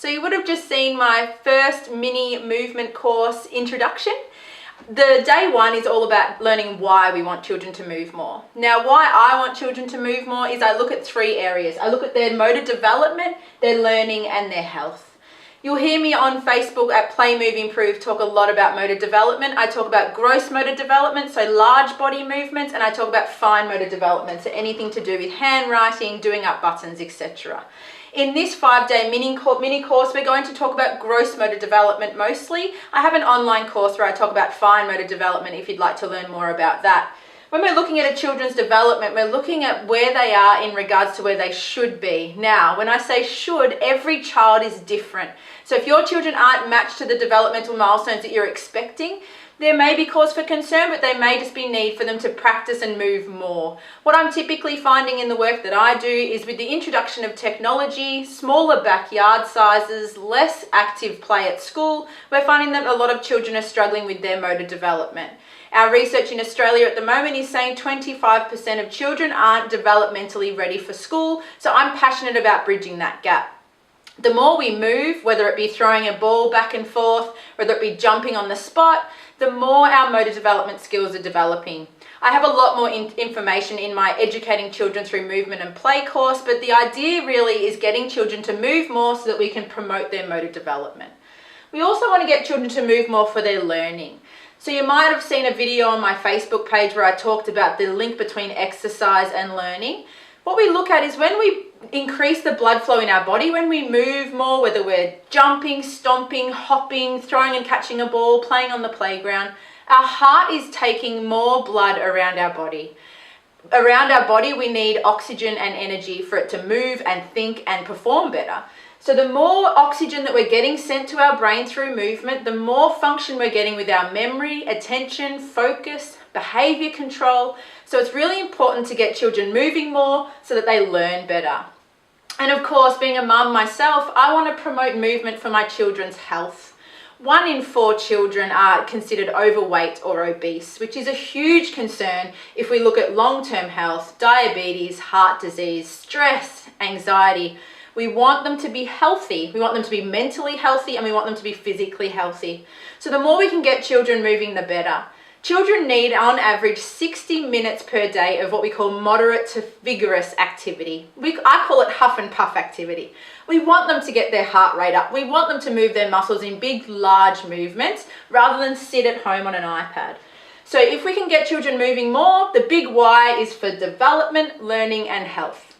So you would have just seen my first mini movement course introduction. The day one is all about learning why we want children to move more. Now, why I want children to move more is I look at 3 areas. I look at their motor development, their learning, and their health. You'll hear me on Facebook at Play, Move, Improve talk a lot about motor development. I talk about gross motor development, so large body movements, and I talk about fine motor development, so anything to do with handwriting, doing up buttons, etc. In this 5-day mini course, we're going to talk about gross motor development mostly. I have an online course where I talk about fine motor development if you'd like to learn more about that. When we're looking at a children's development, we're looking at where they are in regards to where they should be. Now, when I say should, every child is different. So if your children aren't matched to the developmental milestones that you're expecting, there may be cause for concern, but there may just be need for them to practice and move more. What I'm typically finding in the work that I do is with the introduction of technology, smaller backyard sizes, less active play at school, we're finding that a lot of children are struggling with their motor development. Our research in Australia at the moment is saying 25% of children aren't developmentally ready for school, so I'm passionate about bridging that gap. The more we move, whether it be throwing a ball back and forth, whether it be jumping on the spot, the more our motor development skills are developing. I have a lot more information in my Educating Children Through Movement and Play course, but the idea really is getting children to move more so that we can promote their motor development. We also want to get children to move more for their learning. So you might have seen a video on my Facebook page where I talked about the link between exercise and learning. What we look at is when we increase the blood flow in our body, when we move more, whether we're jumping, stomping, hopping, throwing and catching a ball, playing on the playground, our heart is taking more blood around our body. Around our body, we need oxygen and energy for it to move and think and perform better. So the more oxygen that we're getting sent to our brain through movement, the more function we're getting with our memory, attention, focus, behavior control. So it's really important to get children moving more so that they learn better. And of course, being a mum myself, I want to promote movement for my children's health. 1 in 4 children are considered overweight or obese, which is a huge concern if we look at long-term health, diabetes, heart disease, stress, anxiety. We want them to be healthy, we want them to be mentally healthy, and we want them to be physically healthy. So the more we can get children moving, the better. Children need, on average, 60 minutes per day of what we call moderate to vigorous activity. I call it huff and puff activity. We want them to get their heart rate up. We want them to move their muscles in big, large movements rather than sit at home on an iPad. So if we can get children moving more, the big why is for development, learning, and health.